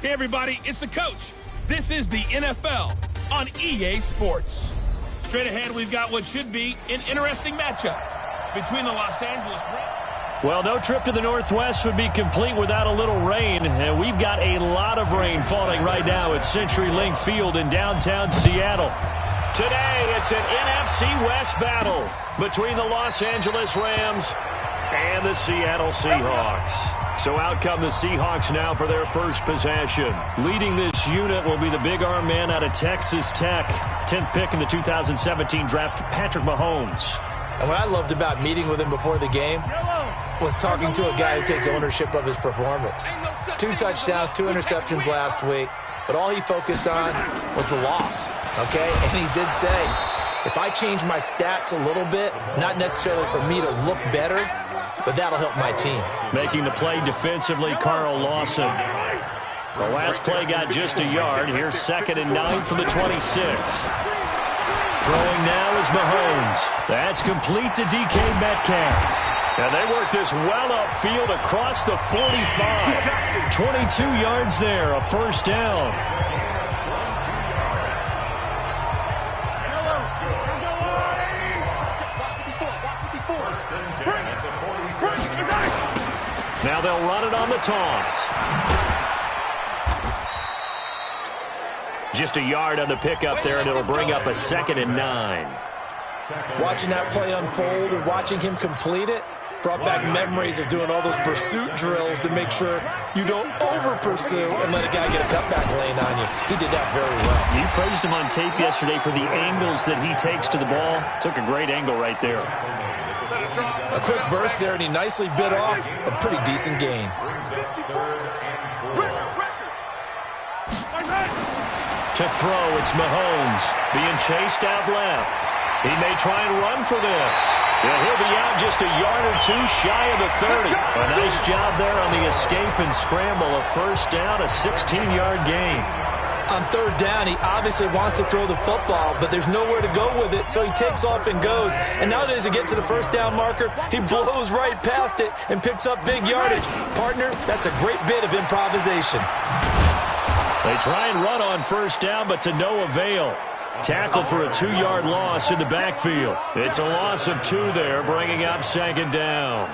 Hey, everybody, it's the coach. This is the NFL on EA Sports. Straight ahead, we've got what should be an interesting matchup between the Los Angeles Rams. Well, no trip to the Northwest would be complete without a little rain, and we've got a lot of rain falling right now at CenturyLink Field in downtown Seattle. Today, it's an NFC West battle between the Los Angeles Rams and the Seattle Seahawks. So out come the Seahawks now for their first possession. Leading this unit will be the big arm man out of Texas Tech. 10th pick in the 2017 draft, Patrick Mahomes. And what I loved about meeting with him before the game was talking to a guy who takes ownership of his performance. 2 touchdowns, 2 interceptions last week, but all he focused on was the loss, okay? And he did say, if I change my stats a little bit, not necessarily for me to look better, but that'll help my team. Making the play defensively, Carl Lawson. The last play got just a yard. Here's 2nd and 9 from the 26. Throwing now is Mahomes. That's complete to DK Metcalf. And they work this well upfield across the 45. 22 yards there, a first down. Now they'll run it on the toss. Just a yard on the pickup there, and it'll bring up a 2nd and 9. Watching that play unfold and watching him complete it brought back memories of doing all those pursuit drills to make sure you don't over-pursue and let a guy get a cutback lane on you. He did that very well. You praised him on tape yesterday for the angles that he takes to the ball. Took a great angle right there. A quick burst there, and he nicely bit off a pretty decent gain. To throw, it's Mahomes being chased out left. He may try and run for this. Yeah, he'll be out just a yard or 2 shy of the 30. A nice job there on the escape and scramble. A first down, a 16-yard gain. On 3rd down, he obviously wants to throw the football, but there's nowhere to go with it, so he takes off and goes. And nowadays, to get to the first down marker, he blows right past it and picks up big yardage. Partner, that's a great bit of improvisation. They try and run on first down, but to no avail. Tackled for a 2-yard loss in the backfield. It's a loss of 2 there, bringing up 2nd down.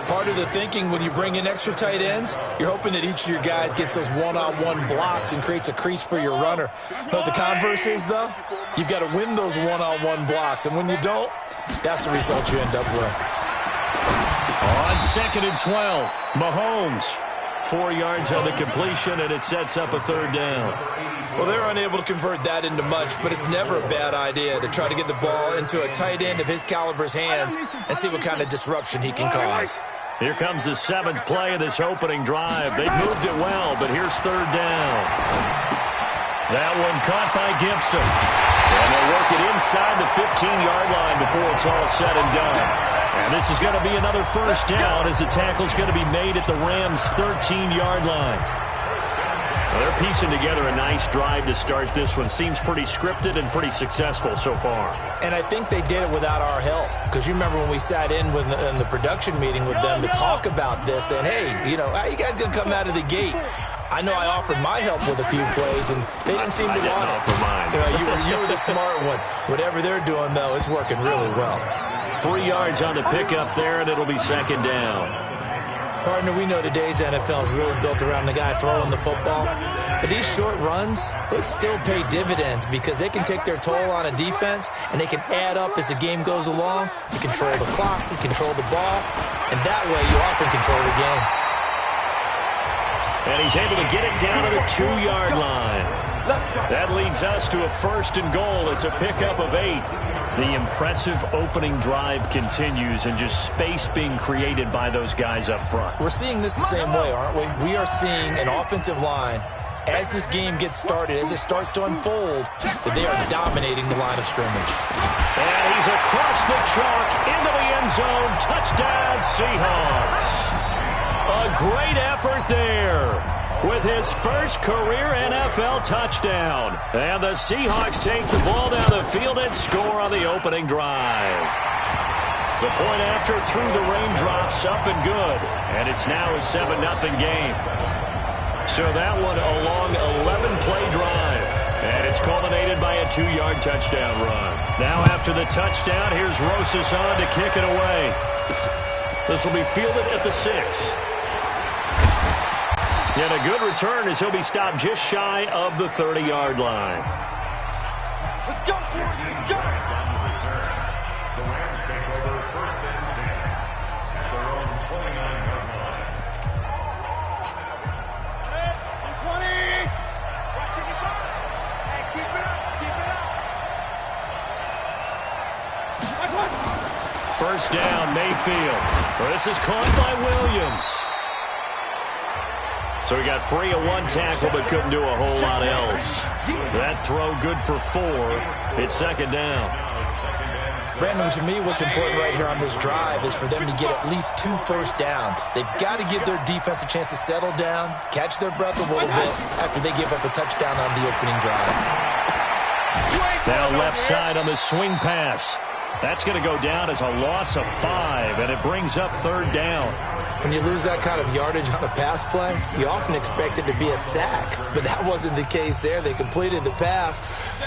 Part of the thinking when you bring in extra tight ends, you're hoping that each of your guys gets those one-on-one blocks and creates a crease for your runner. You know what the converse is, though? You've got to win those one-on-one blocks, and when you don't, that's the result you end up with. On 2nd and 12, Mahomes. 4 yards on the completion, and it sets up a 3rd down. Well, they're unable to convert that into much, but it's never a bad idea to try to get the ball into a tight end of his caliber's hands and see what kind of disruption he can cause. Here comes the 7th play of this opening drive. They've moved it well, but here's 3rd down. That one caught by Gibson. And they'll work it inside the 15-yard line before it's all said and done. And this is going to be another first down as the tackle's going to be made at the Rams' 13-yard line. Well, they're piecing together a nice drive to start this one. Seems pretty scripted and pretty successful so far. And I think they did it without our help. Because you remember when we sat in the production meeting with them to talk about this, and hey, you know, how you guys going to come out of the gate? I know I offered my help with a few plays, and they didn't seem to want it. I didn't offer mine. You were the smart one. Whatever they're doing, though, it's working really well. 3 yards on the pickup there, and it'll be 2nd down. Partner, we know today's NFL is really built around the guy throwing the football. But these short runs, they still pay dividends because they can take their toll on a defense, and they can add up as the game goes along. You control the clock, you control the ball, and that way you often control the game. And he's able to get it down to the 2-yard line. That leads us to a 1st and goal. It's a pickup of 8. The impressive opening drive continues and just space being created by those guys up front. We're seeing this the same way, aren't we? We are seeing an offensive line, as this game gets started, as it starts to unfold, that they are dominating the line of scrimmage. And he's across the chalk into the end zone. Touchdown, Seahawks. A great effort there with his first career NFL touchdown. And the Seahawks take the ball down the field and score on the opening drive. The point after through the raindrops, up and good. And it's now a 7-0 game. So that one a long 11-play drive. And it's culminated by a 2-yard touchdown run. Now after the touchdown, here's Rosas on to kick it away. This will be fielded at the 6. And a good return as he'll be stopped just shy of the 30-yard line. Let's go, Ford. Let's go. The Rams take over first and 10 at their own 29-yard line. 20. Watching your back. Hey, keep it up. Keep it up. First down, Mayfield. This is caught by Williams. So he got free of one tackle but couldn't do a whole lot else. That throw good for 4. It's second down. Brandon, to me, what's important right here on this drive is for them to get at least 2 first downs. They've got to give their defense a chance to settle down, catch their breath a little bit after they give up a touchdown on the opening drive. Now left side on the swing pass. That's going to go down as a loss of 5, and it brings up third down. When you lose that kind of yardage on a pass play, you often expect it to be a sack. But that wasn't the case there. They completed the pass.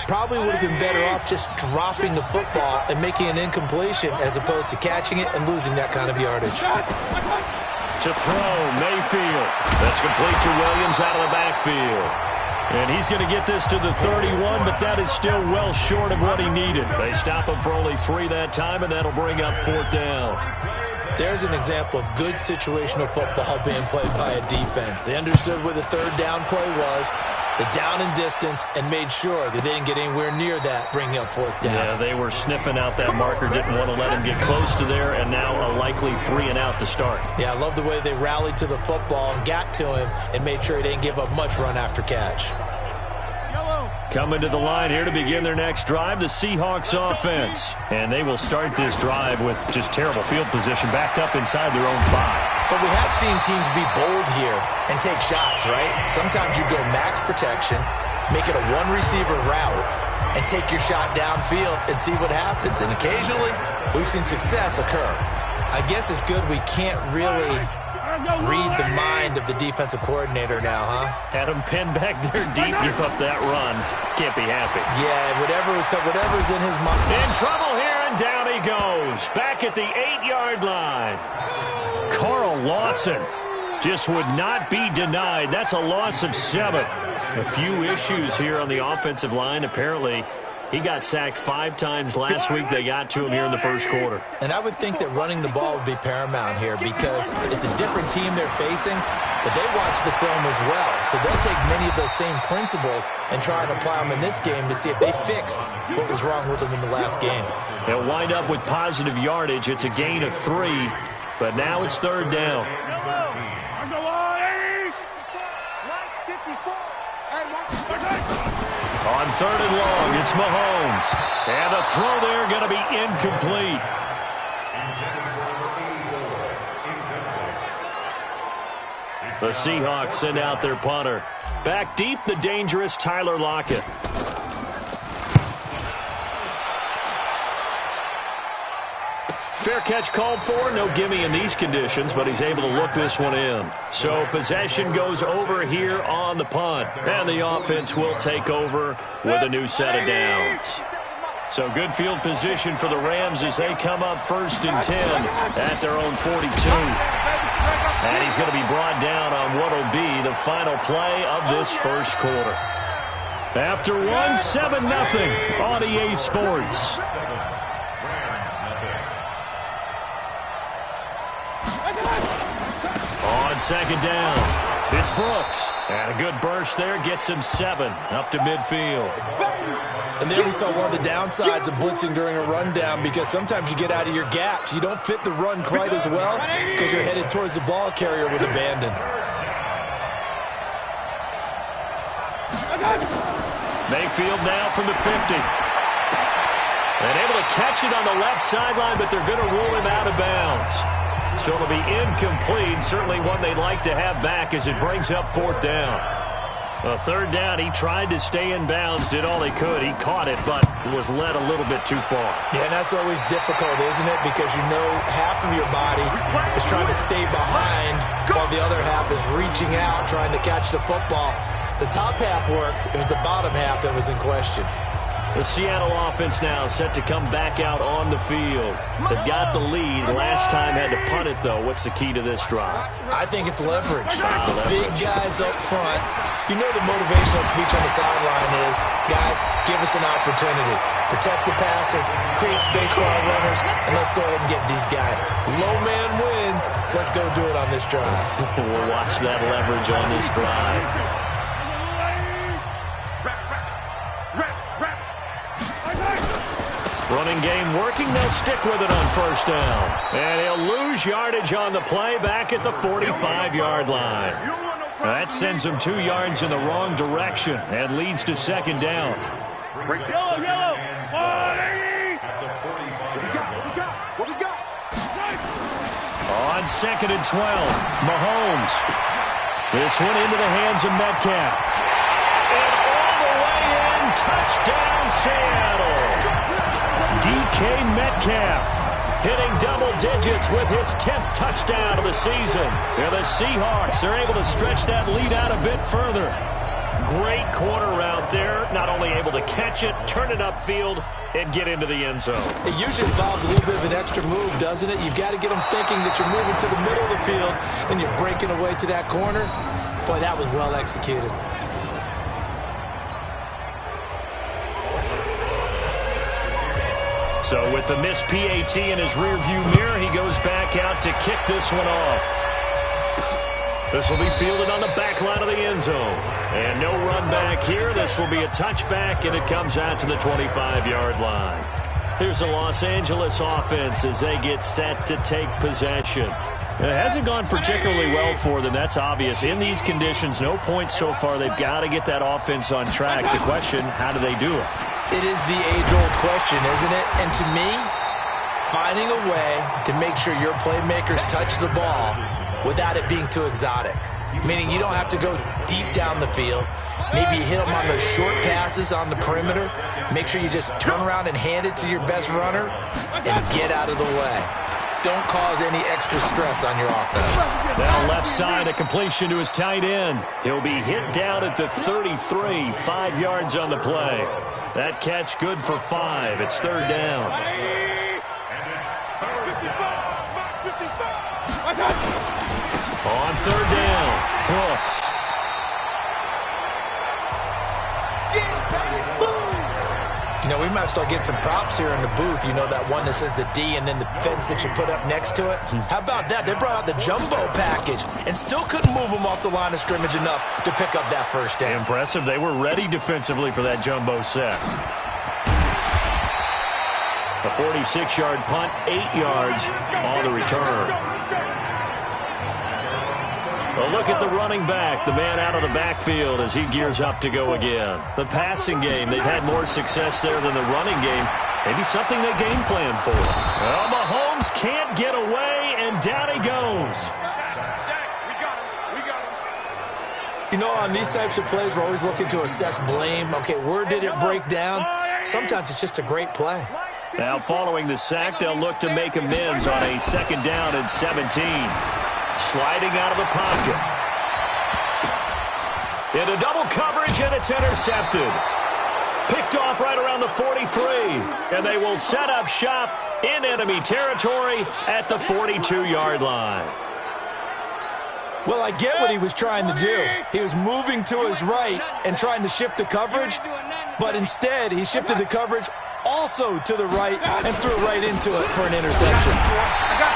Probably would have been better off just dropping the football and making an incompletion as opposed to catching it and losing that kind of yardage. To throw, Mayfield. That's complete to Williams out of the backfield. And he's going to get this to the 31, but that is still well short of what he needed. They stop him for only 3 that time, and that'll bring up fourth down. There's an example of good situational football being played by a defense. They understood where the third down play was, the down and distance, and made sure that they didn't get anywhere near that, bringing up fourth down. Yeah, they were sniffing out that marker, didn't want to let him get close to there, and now a likely 3 and out to start. Yeah, I love the way they rallied to the football and got to him and made sure he didn't give up much run after catch. Coming to the line here to begin their next drive, the Seahawks offense. And they will start this drive with just terrible field position, backed up inside their own 5. But we have seen teams be bold here and take shots, right? Sometimes you go max protection, make it a one-receiver route, and take your shot downfield and see what happens. And occasionally, we've seen success occur. I guess it's good we can't really read the mind of the defensive coordinator now, huh? Had him pinned back there deep, give up that run. Can't be happy. Yeah, whatever's in his mind. In trouble here, and down he goes. Back at the 8-yard line. Carl Lawson just would not be denied. That's a loss of 7. A few issues here on the offensive line. Apparently, he got sacked 5 times last week. They got to him here in the first quarter. And I would think that running the ball would be paramount here because it's a different team they're facing, but they watch the film as well. So they'll take many of those same principles and try and apply them in this game to see if they fixed what was wrong with them in the last game. They'll wind up with positive yardage. It's a gain of 3, but now it's third down. On third and long, it's Mahomes. And the throw there going to be incomplete. The Seahawks send out their punter. Back deep, the dangerous Tyler Lockett. Fair catch called for. No gimme in these conditions, but he's able to look this one in. So possession goes over here on the punt. And the offense will take over with a new set of downs. So good field position for the Rams as they come up first and 10 at their own 42. And he's going to be brought down on what will be the final play of this first quarter. After 7-0 on EA Sports. On second down, it's Brooks. And a good burst there gets him 7 up to midfield. And there we saw one of the downsides of blitzing during a rundown because sometimes you get out of your gaps. You don't fit the run quite as well because you're headed towards the ball carrier with abandon. Mayfield now from the 50. And able to catch it on the left sideline, but they're going to rule him out of bounds. So it'll be incomplete, certainly one they'd like to have back as it brings up fourth down. A third down, he tried to stay in bounds, did all he could. He caught it, but was led a little bit too far. Yeah, and that's always difficult, isn't it? Because you know half of your body is trying to stay behind while the other half is reaching out, trying to catch the football. The top half worked. It was the bottom half that was in question. The Seattle offense now set to come back out on the field. They've got the lead. Last time had to punt it, though. What's the key to this drive? I think it's leverage. Big guys up front. You know the motivational speech on the sideline is, guys, give us an opportunity. Protect the passer, create space for our runners, and let's go ahead and get these guys. Low man wins. Let's go do it on this drive. We'll watch that leverage on this drive. Running game working. They'll stick with it on first down. And he'll lose yardage on the play back at the 45-yard line. That sends him 2 yards in the wrong direction and leads to second down. Yellow. What we got? On 2nd and 12, Mahomes. This one into the hands of Metcalf. And all the way in, touchdown Seattle. DK Metcalf hitting double digits with his 10th touchdown of the season. And the Seahawks are able to stretch that lead out a bit further. Great corner route there. Not only able to catch it, turn it upfield, and get into the end zone. It usually involves a little bit of an extra move, doesn't it? You've got to get them thinking that you're moving to the middle of the field and you're breaking away to that corner. Boy, that was well executed. So with the missed PAT in his rearview mirror, he goes back out to kick this one off. This will be fielded on the back line of the end zone. And no run back here. This will be a touchback, and it comes out to the 25-yard line. Here's the Los Angeles offense as they get set to take possession. It hasn't gone particularly well for them. That's obvious. In these conditions, no points so far. They've got to get that offense on track. The question, how do they do it? It is the age-old question, isn't it? And to me, finding a way to make sure your playmakers touch the ball without it being too exotic. Meaning you don't have to go deep down the field. Maybe you hit them on those short passes on the perimeter. Make sure you just turn around and hand it to your best runner and get out of the way. Don't cause any extra stress on your offense. Now left side, a completion to his tight end. He'll be hit down at the 33, 5 yards on the play. That catch good for 5. It's third down. On third down, Brooks. You know, we might start getting some props here in the booth. You know, that one that says the D and then the fence that you put up next to it? How about that? They brought out the jumbo package and still couldn't move them off the line of scrimmage enough to pick up that first down. Impressive. They were ready defensively for that jumbo set. A 46-yard punt, 8 yards on the return. A look at the running back, the man out of the backfield as he gears up to go again. The passing game, they've had more success there than the running game. Maybe something they game plan for. Well, Mahomes can't get away, and down he goes. You know, on these types of plays, we're always looking to assess blame. Okay, where did it break down? Sometimes it's just a great play. Now, following the sack, they'll look to make amends on a second down and 17. Sliding out of the pocket. Into double coverage, and it's intercepted. Picked off right around the 43. And they will set up shop in enemy territory at the 42-yard line. Well, I get what he was trying to do. He was moving to his right and trying to shift the coverage, but instead he shifted the coverage also to the right and threw right into it for an interception.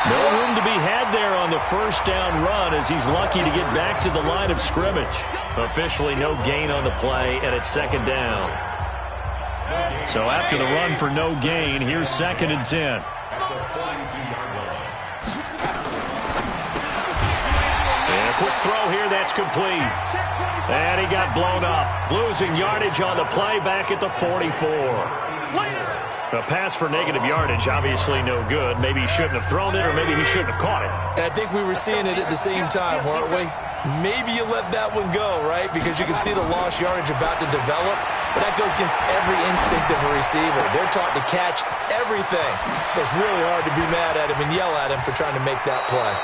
No room to be had there on the first down run as he's lucky to get back to the line of scrimmage. Officially no gain on the play, and it's second down. So after the run for no gain, here's 2nd and 10. And a quick throw here, that's complete. And he got blown up, losing yardage on the play back at the 44. A pass for negative yardage, obviously no good. Maybe he shouldn't have thrown it, or maybe he shouldn't have caught it. And I think we were seeing it at the same time, weren't we? maybe you let that one go, right? Because you can see the lost yardage about to develop. But that goes against every instinct of a receiver. They're taught to catch everything. So it's really hard to be mad at him and yell at him for trying to make that play.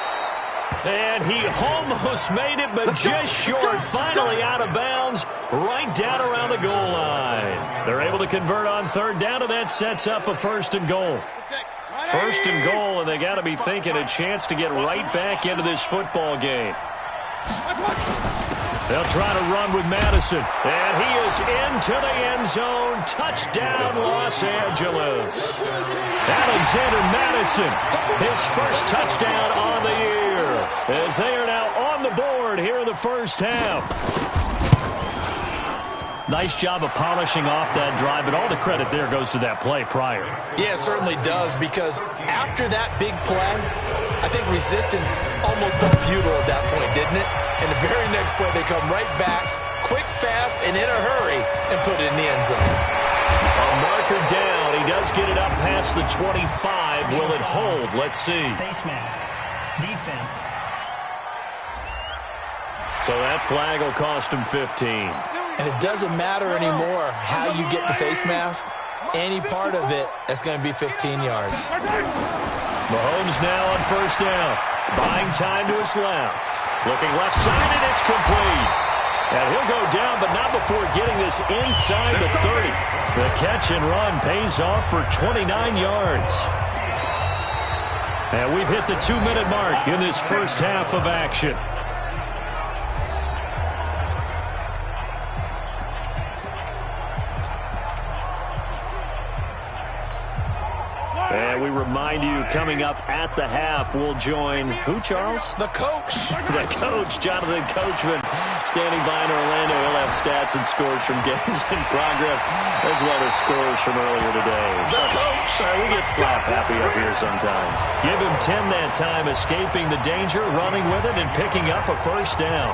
And he almost made it, but just short. Finally out of bounds, right down around the goal line. They're able to convert on third down, and that sets up a 1st and goal. 1st and goal, and they got to be thinking a chance to get right back into this football game. They'll try to run with Madison, and he is into the end zone. Touchdown, Los Angeles. Alexander Madison, his first touchdown on the year, as they are now on the board here in the first half. Nice job of polishing off that drive, but all the credit there goes to that play prior. Yeah, it certainly does, because after that big play, I think resistance almost felt futile at that point, didn't it? And the very next play, they come right back, quick, fast, and in a hurry, and put it in the end zone. A marker down. He does get it up past the 25. Will it hold? Let's see. Face mask. Defense. So that flag will cost him 15. And it doesn't matter anymore how you get the face mask. Any part of it, that's going to be 15 yards. Mahomes now on first down. Buying time to his left. Looking left side, and it's complete. And he'll go down, but not before getting this inside the 30. The catch and run pays off for 29 yards. And we've hit the 2-minute mark in this first half of action. And we remind you, coming up at the half, we'll join who, Charles? The coach. The coach, Jonathan Coachman, standing by in Orlando. He'll have stats and scores from games in progress, as well as scores from earlier today. The coach. We get slap happy up here sometimes. Give him 10 that time, escaping the danger, running with it, and picking up a first down.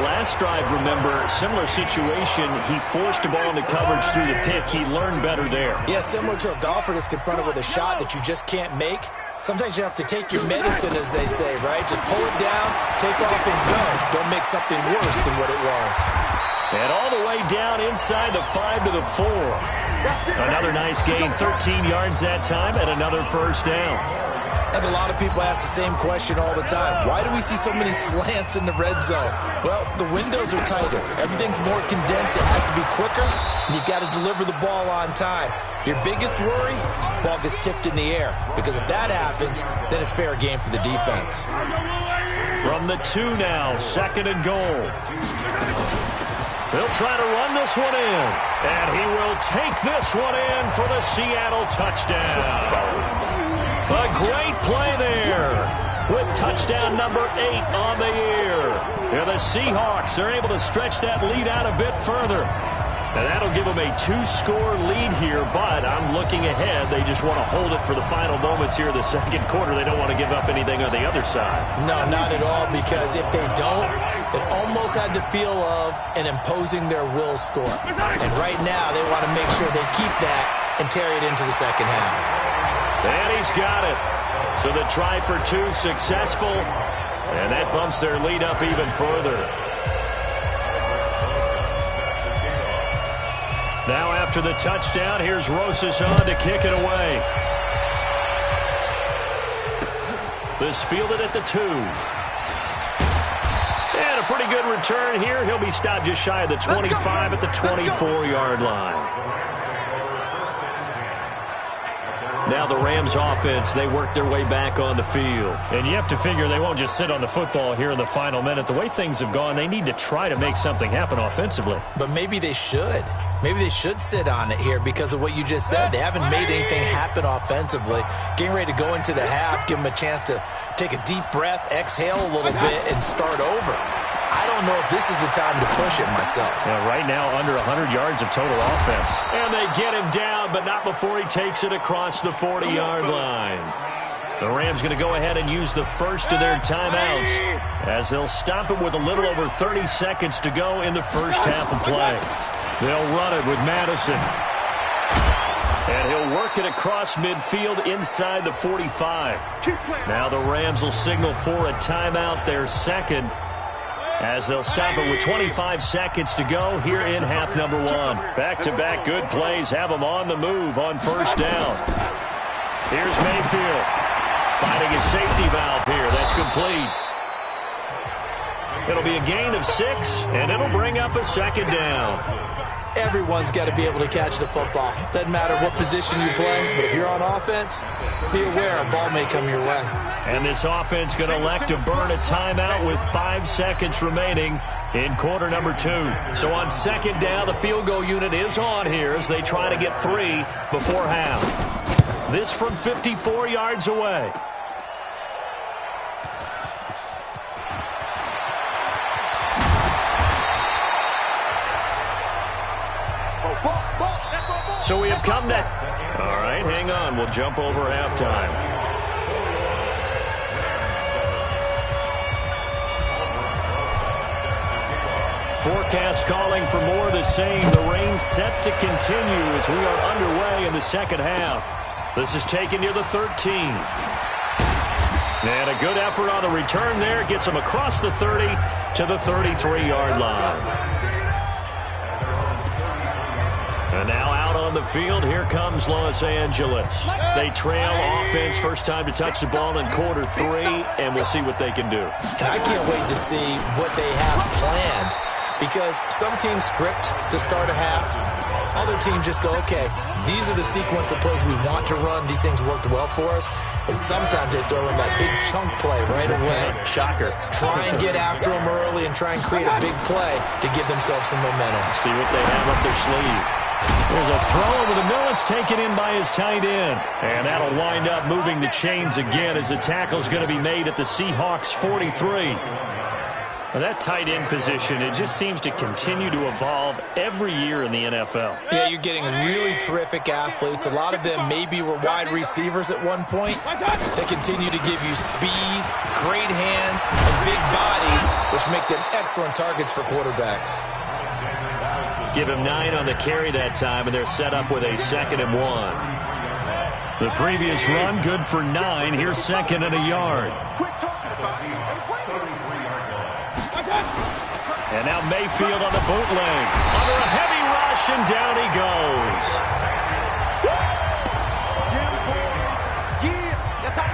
Last drive, remember, similar situation. He forced a ball into coverage through the pick. He learned better there. Yeah, similar to a golfer that's confronted with a shot that you just can't make. Sometimes you have to take your medicine, as they say, right? Just pull it down, take off, and go. Don't make something worse than what it was. And all the way down inside the 5 to the 4. Another nice gain, 13 yards that time, and another first down. And a lot of people ask the same question all the time. Why do we see so many slants in the red zone? Well, the windows are tighter. Everything's more condensed. It has to be quicker, and you've got to deliver the ball on time. Your biggest worry, the ball gets tipped in the air. Because if that happens, then it's fair game for the defense. From the 2 now, 2nd and goal. They'll try to run this one in. And he will take this one in for the Seattle touchdown. A great play there with touchdown number 8 on the year. And the Seahawks are able to stretch that lead out a bit further. And that'll give them a 2-score lead here, but I'm looking ahead. They just want to hold it for the final moments here in the second quarter. They don't want to give up anything on the other side. No, not at all, because if they don't, it almost had the feel of an imposing their will score. And right now, they want to make sure they keep that and carry it into the second half. And he's got it. So the try for 2 successful, and that bumps their lead up even further. Now after the touchdown, here's Rosas on to kick it away. This fielded at the 2. And a pretty good return here. He'll be stopped just shy of the 25 at the 24-yard line. Now the Rams offense, they work their way back on the field. And you have to figure they won't just sit on the football here in the final minute. The way things have gone, they need to try to make something happen offensively. But maybe they should. Maybe they should sit on it here because of what you just said. They haven't made anything happen offensively. Getting ready to go into the half, give them a chance to take a deep breath, exhale a little bit, and start over. I don't know if this is the time to push it myself. Yeah, right now, under 100 yards of total offense. And they get him down, but not before he takes it across the 40-yard line. The Rams going to go ahead and use the first of their timeouts as they'll stop it with a little over 30 seconds to go in the first half of play. They'll run it with Madison. And he'll work it across midfield inside the 45. Now the Rams will signal for a timeout, their second. as they'll stop it with 25 seconds to go here in half number one. Back-to-back good plays have them on the move on first down. Here's Mayfield finding his safety valve here. That's complete. It'll be a gain of 6, and it'll bring up a second down. Everyone's got to be able to catch the football. Doesn't matter what position you play, but if you're on offense, be aware a ball may come your way. And this offense going to elect to burn a timeout with 5 seconds remaining in quarter number 2. So on second down, the field goal unit is on here as they try to get 3 before half. This from 54 yards away. So we have come to... All right, hang on. We'll jump over halftime. Forecast calling for more of the same. The rain set to continue as we are underway in the second half. This is taken near the 13. And a good effort on the return there. Gets them across the 30 to the 33-yard line. And now out on the field, here comes Los Angeles. They trail offense, first time to touch the ball in quarter 3, and we'll see what they can do. And I can't wait to see what they have planned, because some teams script to start a half. Other teams just go, okay, these are the sequence of plays we want to run. These things worked well for us. And sometimes they throw in that big chunk play right away. Shocker. Try and get after them early and try and create a big play to give themselves some momentum. See what they have up their sleeve. There's a throw over the middle. It's taken in by his tight end. And that'll wind up moving the chains again as the tackle's going to be made at the Seahawks 43. Well, that tight end position, it just seems to continue to evolve every year in the NFL. Yeah, you're getting really terrific athletes. A lot of them maybe were wide receivers at one point. They continue to give you speed, great hands, and big bodies, which make them excellent targets for quarterbacks. Give him 9 on the carry that time, and they're set up with a 2nd and 1. The previous run, good for 9. Here's 2nd and a yard. And now Mayfield on the bootleg. Under a heavy rush, and down he goes.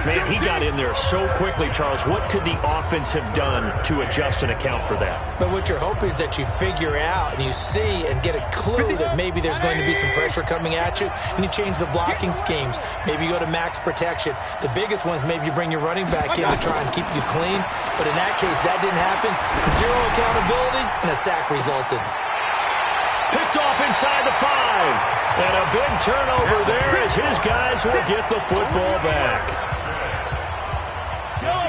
Man, he got in there so quickly, Charles. What could the offense have done to adjust and account for that? But what you're hoping is that you figure out and you see and get a clue that maybe there's going to be some pressure coming at you, and you change the blocking schemes. Maybe you go to max protection. The biggest one is maybe you bring your running back in to try and keep you clean. But in that case, that didn't happen. 0 accountability, and a sack resulted. Picked off inside the 5. And a big turnover there as his guys will get the football back.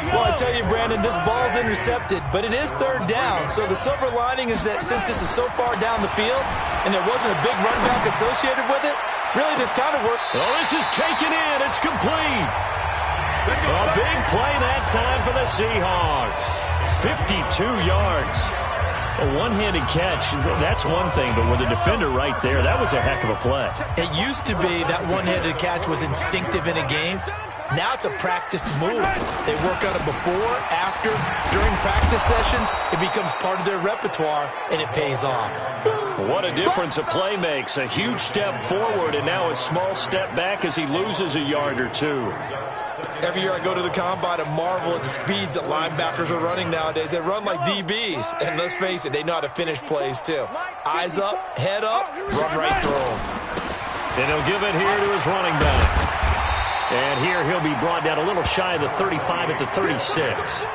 Well, I tell you, Brandon, this ball's intercepted, but it is 3rd down. So the silver lining is that since this is so far down the field and there wasn't a big run back associated with it, really this kind of worked. Well, this is taken in. It's complete. A big play that time for the Seahawks. 52 yards. A one-handed catch, that's one thing, but with a defender right there, that was a heck of a play. It used to be that one-handed catch was instinctive in a game. Now it's a practiced move. They work on it before, after, during practice sessions. It becomes part of their repertoire, and it pays off. What a difference a play makes. A huge step forward, and now a small step back as he loses a yard or 2. Every year I go to the combine and marvel at the speeds that linebackers are running nowadays. They run like DBs. And let's face it, they know how to finish plays too. Eyes up, head up, run right through them. And he'll give it here to his running back. And here he'll be brought down a little shy of the 35 at the 36.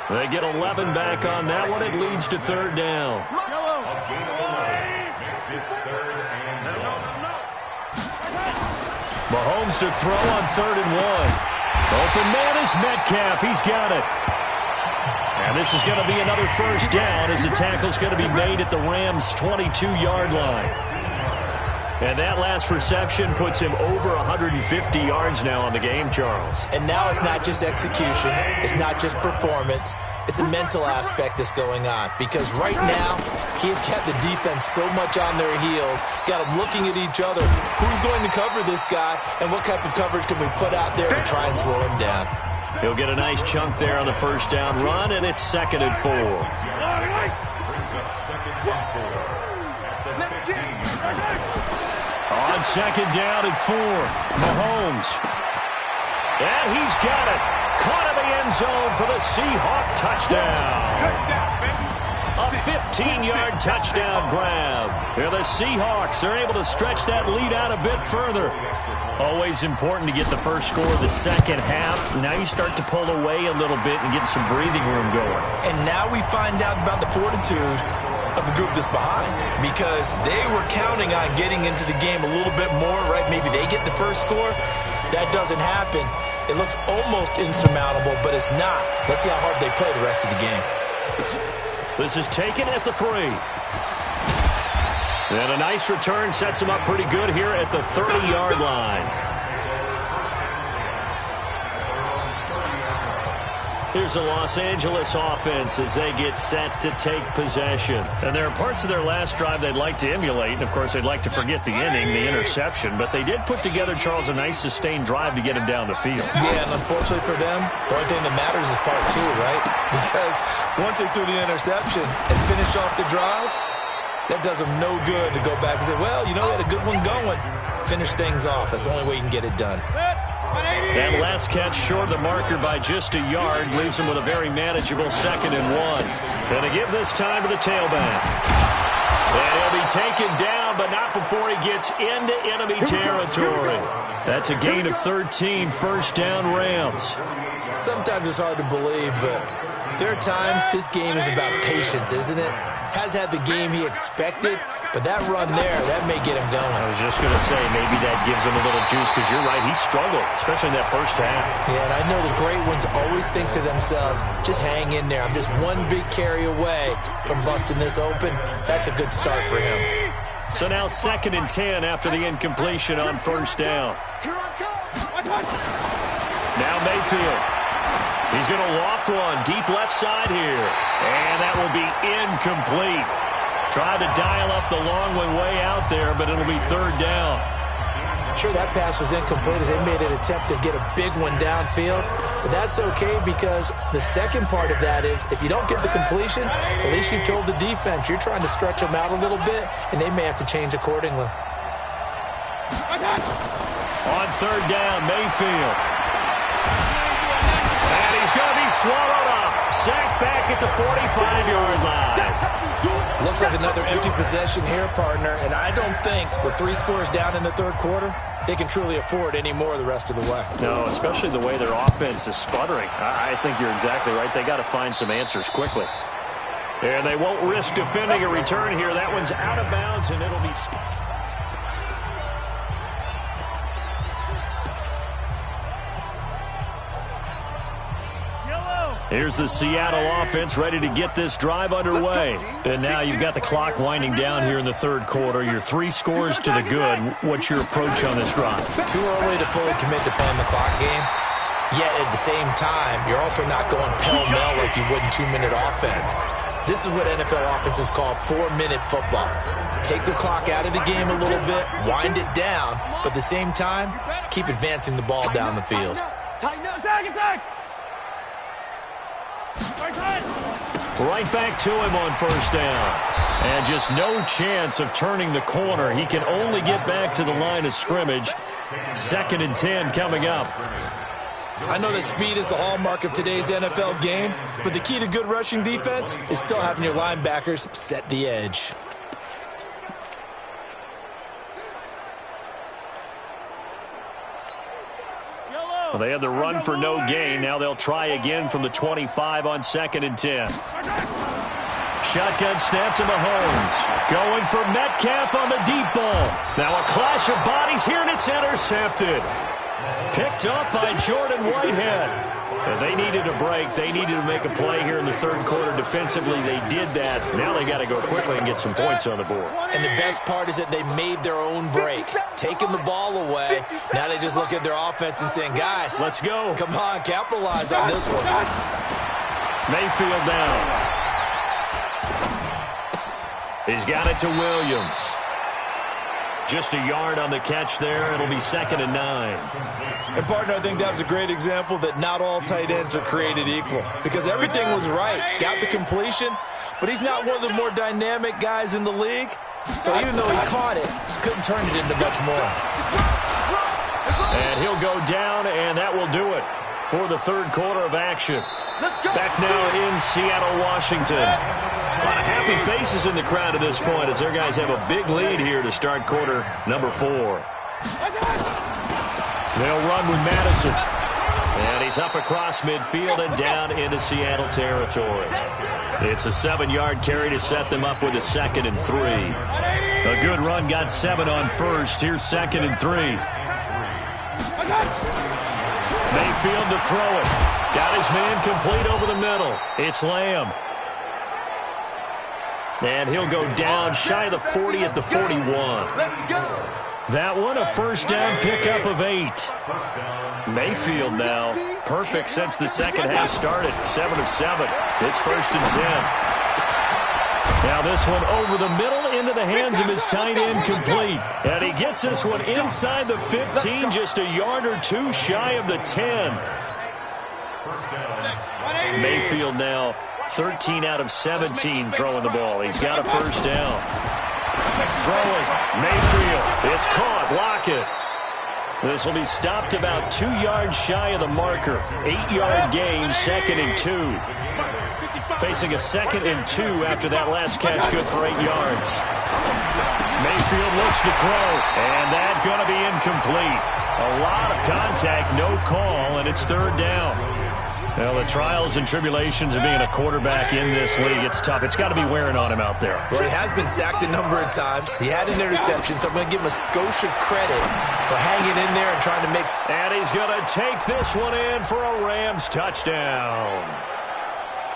They get 11 back on that one. It leads to 3rd down. Mahomes to throw on 3rd and 1. Open man is Metcalf. He's got it. And this is going to be another first down as the tackle's going to be made at the Rams' 22-yard line. And that last reception puts him over 150 yards now on the game, Charles. And now it's not just execution. It's not just performance. It's a mental aspect that's going on. Because right now, he's got the defense so much on their heels, got them looking at each other. Who's going to cover this guy, and what type of coverage can we put out there to try and slow him down? He'll get a nice chunk there on the first down run, and it's 2nd and 4. Brings up 2nd and 4 at the 15-yard line. On 2nd down and 4, Mahomes. And he's got it. Caught in the end zone for the Seahawk touchdown. A 15-yard touchdown grab. Here the Seahawks are able to stretch that lead out a bit further. Always important to get the first score of the second half. Now you start to pull away a little bit and get some breathing room going. And now we find out about the fortitude of the group that's behind, because they were counting on getting into the game a little bit more, right? Maybe they get the first score. That doesn't happen. It looks almost insurmountable, but it's not. Let's see how hard they play the rest of the game. This is taken at the 3. And a nice return sets him up pretty good here at the 30-yard line. Here's the Los Angeles offense as they get set to take possession. And there are parts of their last drive they'd like to emulate. And, of course, they'd like to forget the inning, the interception. But they did put together, Charles, a nice sustained drive to get him down the field. Yeah, and unfortunately for them, the only thing that matters is part 2, right? Because once they threw the interception and finished off the drive, that does them no good to go back and say, well, you know, we had a good one going. Finish things off. That's the only way you can get it done. That last catch short of the marker by just a yard leaves him with a very manageable 2nd and 1. Going to give this time to the tailback. And he'll be taken down, but not before he gets into enemy territory. That's a gain of 13, first down Rams. Sometimes it's hard to believe, but there are times this game is about patience, isn't it? Has had the game he expected, but that run there, that may get him going. I was just going to say, maybe that gives him a little juice, because you're right, he struggled, especially in that first half. Yeah, and I know the great ones always think to themselves, just hang in there. I'm just one big carry away from busting this open. That's a good start for him. So now 2nd and 10 after the incompletion on first down. Now Mayfield. He's going to loft one deep left side here. And that will be incomplete. Tried to dial up the long one way out there, but it'll be 3rd down. Sure, that pass was incomplete as they made an attempt to get a big one downfield. But that's okay, because the second part of that is if you don't get the completion, at least you've told the defense you're trying to stretch them out a little bit, and they may have to change accordingly. On 3rd down, Mayfield. And he's going to be swallowed up. Sacked back at the 45-yard line. Looks like another empty possession here, partner, and I don't think with 3 scores down in the 3rd quarter, they can truly afford any more the rest of the way. No, especially the way their offense is sputtering. I think you're exactly right. They got to find some answers quickly. And they won't risk defending a return here. That one's out of bounds, and it'll be... Here's the Seattle offense ready to get this drive underway. And now you've got the clock winding down here in the 3rd quarter. Your 3 scores to the good. What's your approach on this drive? Too early to fully commit to playing the clock game. Yet at the same time, you're also not going pell-mell like you would in 2-minute offense. This is what NFL offenses call 4-minute football. Take the clock out of the game a little bit, wind it down, but at the same time, keep advancing the ball down the field. Right back to him on first down. And just no chance of turning the corner. He can only get back to the line of scrimmage. 2nd and 10 coming up. I know that speed is the hallmark of today's NFL game, but the key to good rushing defense is still having your linebackers set the edge. Well, they had the run for no gain. Now they'll try again from the 25 on 2nd and 10. Shotgun snap to Mahomes. Going for Metcalf on the deep ball. Now a clash of bodies here, and it's intercepted. Picked up by Jordan Whitehead. And they needed a break. They needed to make a play here in the 3rd quarter defensively. They did that. Now they got to go quickly and get some points on the board. And the best part is that they made their own break. Taking the ball away. Now they just look at their offense and saying, guys, let's go. Come on, capitalize on this one. Mayfield down. He's got it to Williams. Just a yard on the catch there. It'll be 2nd and 9. And, partner, I think that was a great example that not all tight ends are created equal because everything was right. Got the completion, but he's not one of the more dynamic guys in the league. So even though he caught it, couldn't turn it into much more. And he'll go down, and that will do it for the third quarter of action. Back now in Seattle, Washington. A lot of happy faces in the crowd at this point as their guys have a big lead here to start quarter number 4. They'll run with Madison. And he's up across midfield and down into Seattle territory. It's a 7-yard carry to set them up with a 2nd and 3. A good run got 7 on first. Here's 2nd and 3. Mayfield to throw it. Got his man complete over the middle. It's Lamb. And he'll go down shy of the 40 at the 41. That one, a first down pickup of 8. Mayfield now, perfect since the second half started. 7 of 7. It's 1st and 10. Now this one over the middle into the hands of his tight end complete. And he gets this one inside the 15, just a yard or 2 shy of the 10. Mayfield now 13 out of 17 throwing the ball. He's got a first down. Throwing. Mayfield. It's caught. Lockett. This will be stopped about 2 yards shy of the marker. 8-yard gain, 2nd and 2. Facing a 2nd and 2 after that last catch, good for 8 yards. Mayfield looks to throw, and that's going to be incomplete. A lot of contact, no call, and it's 3rd down. Well, the trials and tribulations of being a quarterback in this league, it's tough. It's got to be wearing on him out there. Well, he has been sacked a number of times. He had an interception, so I'm going to give him a skosh of credit for hanging in there and trying to make... And he's going to take this one in for a Rams touchdown.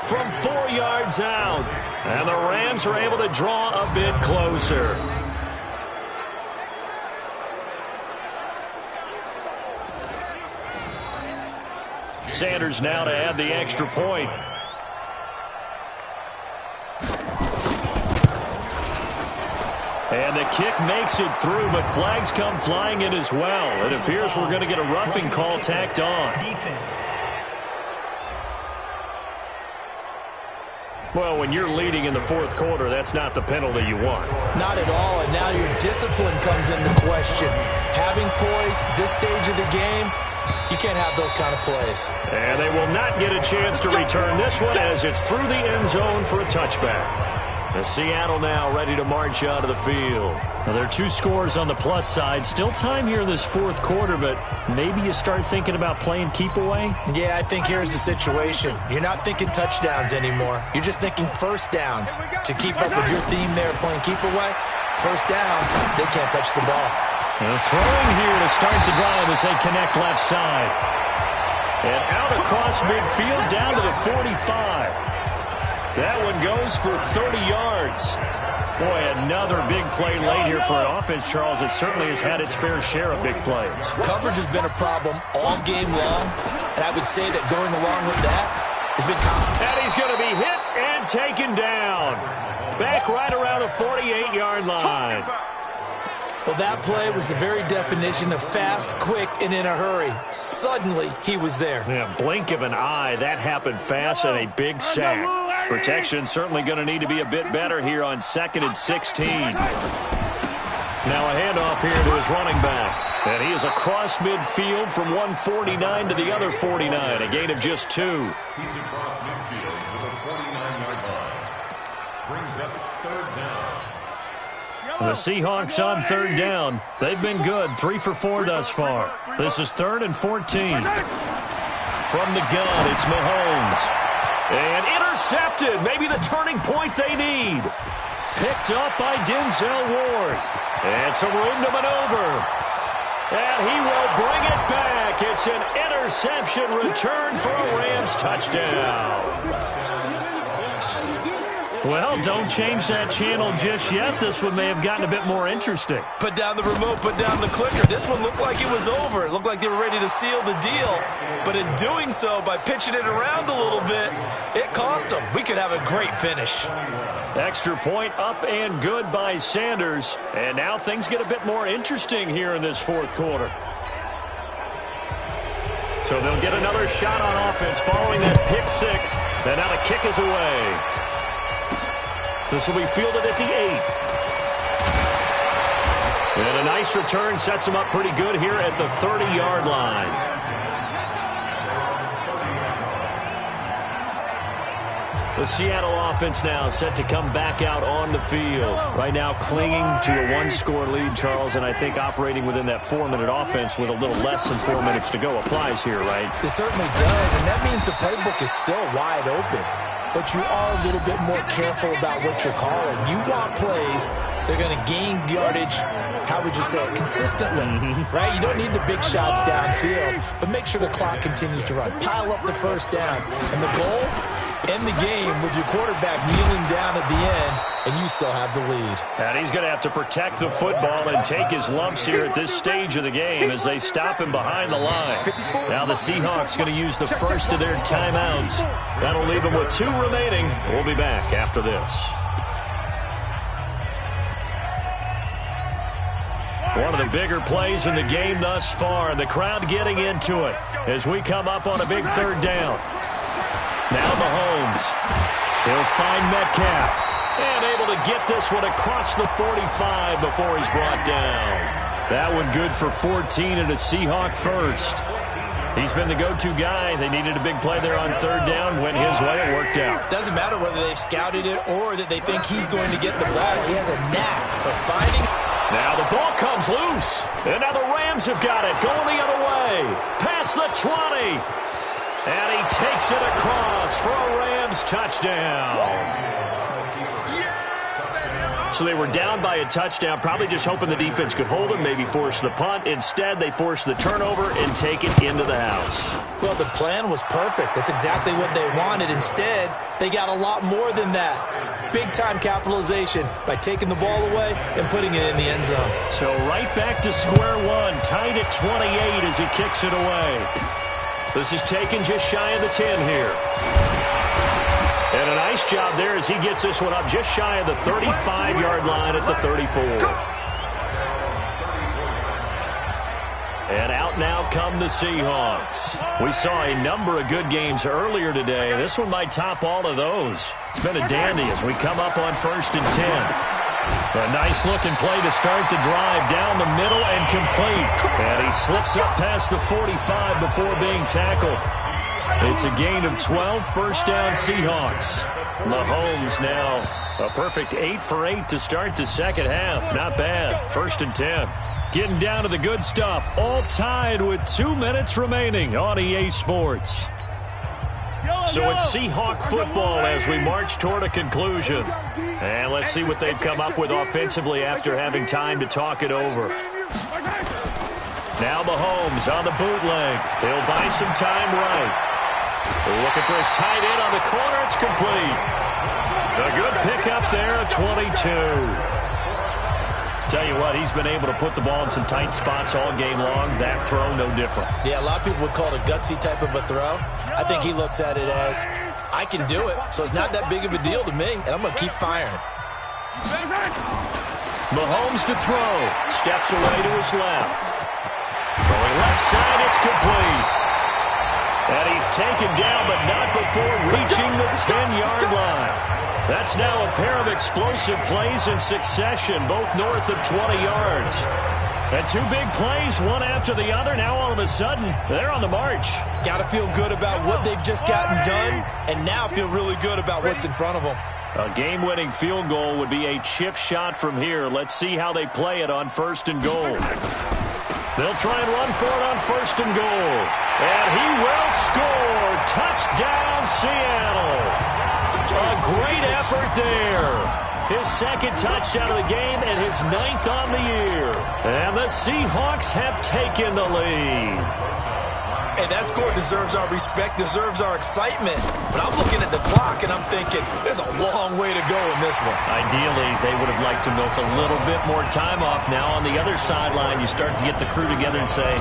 From 4 yards out. And the Rams are able to draw a bit closer. Sanders now to add the extra point. And the kick makes it through, but flags come flying in as well. It appears we're going to get a roughing call tacked on. Defense. Well, when you're leading in the 4th quarter, that's not the penalty you want. Not at all, and now your discipline comes into question. Having poise this stage of the game, you can't have those kind of plays. And they will not get a chance to return this one as it's through the end zone for a touchback. The Seattle now ready to march out of the field. Now, there are 2 scores on the plus side. Still time here in this 4th quarter, but maybe you start thinking about playing keep away? Yeah, I think here's the situation. You're not thinking touchdowns anymore. You're just thinking first downs. To keep up with your theme there, playing keep away, first downs, they can't touch the ball. Throwing here to start the drive as they connect left side. And out across midfield down to the 45. That one goes for 30 yards. Boy, another big play late here for an offense, Charles. It certainly has had its fair share of big plays. Coverage has been a problem all game long, and I would say that going along with that has been common. And he's going to be hit and taken down. Back right around the 48-yard line. Well, that play was the very definition of fast, quick, and in a hurry. Suddenly, he was there. Yeah, blink of an eye. That happened fast and a big sack. Protection certainly going to need to be a bit better here on 2nd and 16. Now a handoff here to his running back. And he is across midfield from 149 to the other 49. A gain of just 2. He's across midfield to the 49-yard line. Brings up 3rd down. The Seahawks on 3rd down. They've been good. 3 for 4 thus far. This is 3rd and 14. From the gun, it's Mahomes. And intercepted. Maybe the turning point they need. Picked up by Denzel Ward. And some room to maneuver. And he will bring it back. It's an interception return for a Rams touchdown. Well, don't change that channel just yet. This one may have gotten a bit more interesting. Put down the remote, put down the clicker. This one looked like it was over. It looked like they were ready to seal the deal. But in doing so, by pitching it around a little bit, it cost them. We could have a great finish. Extra point up and good by Sanders. And now things get a bit more interesting here in this fourth quarter. So they'll get another shot on offense following that pick six. And now the kick is away. This will be fielded at the 8. And a nice return sets him up pretty good here at the 30-yard line. The Seattle offense now set to come back out on the field. Right now clinging to a one-score lead, Charles, and I think operating within that 4-minute offense with a little less than 4 minutes to go applies here, right? It certainly does, and that means the playbook is still wide open. But you are a little bit more careful about what you're calling. You want plays, they're going to gain yardage, how would you say it, consistently, right? You don't need the big shots downfield, but make sure the clock continues to run. Pile up the first downs. And the goal, end the game with your quarterback kneeling down at the end, and you still have the lead. And he's going to have to protect the football and take his lumps here at this stage of the game as they stop him behind the line. Now the Seahawks going to use the first of their timeouts. That'll leave them with 2 remaining. We'll be back after this. One of the bigger plays in the game thus far. The crowd getting into it as we come up on a big third down. Now Mahomes. He'll find Metcalf. And able to get this one across the 45 before he's brought down. That one good for 14 and a Seahawk first. He's been the go-to guy. They needed a big play there on third down. Went his way. It worked out. Doesn't matter whether they've scouted it or that they think he's going to get the ball. He has a knack for finding. Now the ball comes loose. And now the Rams have got it. Going the other way. Past the 20. And he takes it across for a Rams touchdown. So they were down by a touchdown, probably just hoping the defense could hold them, maybe force the punt. Instead, they force the turnover and take it into the house. Well, the plan was perfect. That's exactly what they wanted. Instead, they got a lot more than that. Big-time capitalization by taking the ball away and putting it in the end zone. So right back to square one, tied at 28 as he kicks it away. This is taken just shy of the 10 here. And a nice job there as he gets this one up just shy of the 35-yard line at the 34. And out now come the Seahawks. We saw a number of good games earlier today. This one might top all of those. It's been a dandy as we come up on 1st and 10. A nice-looking play to start the drive down the middle and complete. And he slips up past the 45 before being tackled. It's a gain of 12, first down Seahawks. Mahomes now a perfect 8 for 8 to start the second half. Not bad. 1st and 10. Getting down to the good stuff. All tied with 2 minutes remaining on EA Sports. So it's Seahawk football as we march toward a conclusion. And let's see what they've come up with offensively after having time to talk it over. Now Mahomes on the bootleg. He'll buy some time right. Looking for his tight end on the corner. It's complete. A good pickup there at 22. Tell you what, he's been able to put the ball in some tight spots all game long. That throw, no different. Yeah, a lot of people would call it a gutsy type of a throw. I think he looks at it as, I can do it, so it's not that big of a deal to me, and I'm going to keep firing. Mahomes to throw. Steps away to his left. Throwing left side, it's complete. And he's taken down, but not before reaching the 10-yard line. That's now a pair of explosive plays in succession, both north of 20 yards. And 2 big plays, one after the other. Now all of a sudden, they're on the march. Got to feel good about what they've just gotten done, and now feel really good about what's in front of them. A game-winning field goal would be a chip shot from here. Let's see how they play it on 1st and goal. They'll try and run for it on 1st and goal. And he will score. Touchdown, Seattle. A great effort there. His 2nd touchdown of the game and his 9th on the year. And the Seahawks have taken the lead. Hey, that score deserves our respect, deserves our excitement. But I'm looking at the clock, and I'm thinking, there's a long way to go in this one. Ideally, they would have liked to milk a little bit more time off. Now on the other sideline, you start to get the crew together and say,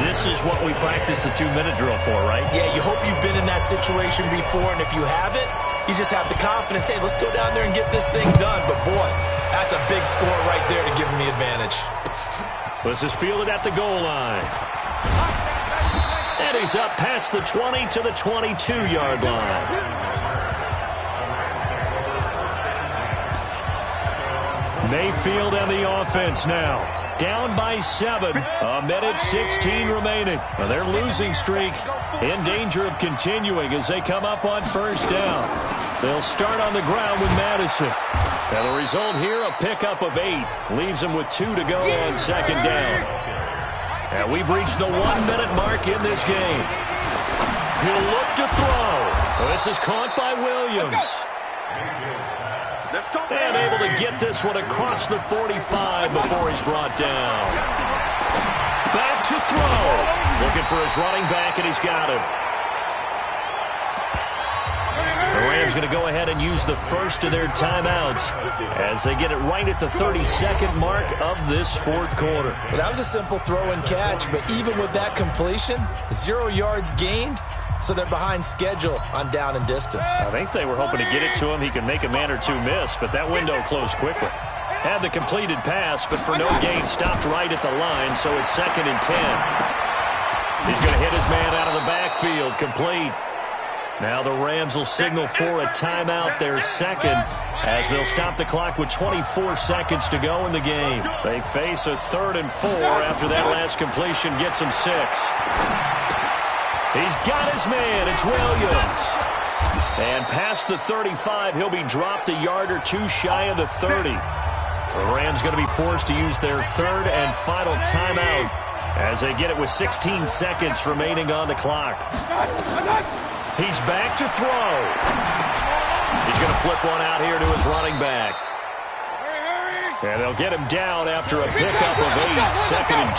this is what we practiced the 2-minute drill for, right? Yeah, you hope you've been in that situation before, and if you haven't, you just have the confidence, hey, let's go down there and get this thing done. But, boy, that's a big score right there to give them the advantage. This is fielded at the goal line. And he's up past the 20 to the 22-yard line. Mayfield and the offense now. Down by 7. 1:16 remaining. Well, their losing streak in danger of continuing as they come up on first down. They'll start on the ground with Madison. And the result here, a pickup of 8. Leaves them with 2 to go on second down. And we've reached the 1-minute mark in this game. He'll look to throw. This is caught by Williams. And able to get this one across the 45 before he's brought down. Back to throw. Looking for his running back, and he's got him. The Rams going to go ahead and use the first of their timeouts as they get it right at the 32nd mark of this fourth quarter. Well, that was a simple throw and catch, but even with that completion, 0 yards gained, so they're behind schedule on down and distance. I think they were hoping to get it to him. He could make a man or two miss, but that window closed quickly. Had the completed pass, but for no gain, stopped right at the line, so it's 2nd and 10. He's going to hit his man out of the backfield, complete. Now the Rams will signal for a timeout, their second, as they'll stop the clock with 24 seconds to go in the game. They face a 3rd and 4 after that last completion gets him 6. He's got his man. It's Williams. And past the 35, he'll be dropped a yard or 2 shy of the 30. The Rams going to be forced to use their 3rd and final timeout as they get it with 16 seconds remaining on the clock. He's back to throw. He's going to flip one out here to his running back. And they'll get him down after a pickup of 8, 2nd and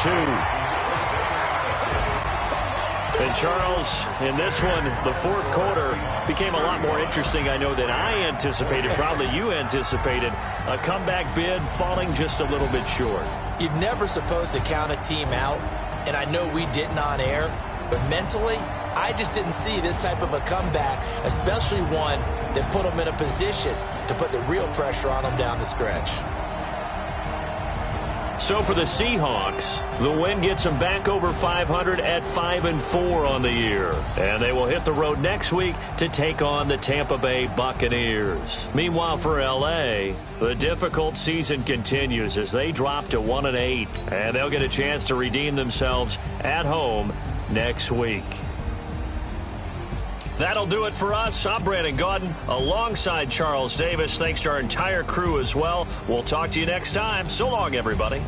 2. And Charles, in this one, the fourth quarter became a lot more interesting, I know, than I anticipated, probably you anticipated. A comeback bid falling just a little bit short. You're never supposed to count a team out, and I know we didn't on air, but mentally, I just didn't see this type of a comeback, especially one that put them in a position to put the real pressure on them down the stretch. So for the Seahawks, the win gets them back over 500 at 5-4 on the year. And they will hit the road next week to take on the Tampa Bay Buccaneers. Meanwhile, for L.A., the difficult season continues as they drop to 1-8. And they'll get a chance to redeem themselves at home next week. That'll do it for us. I'm Brandon Gaudin alongside Charles Davis. Thanks to our entire crew as well. We'll talk to you next time. So long, everybody.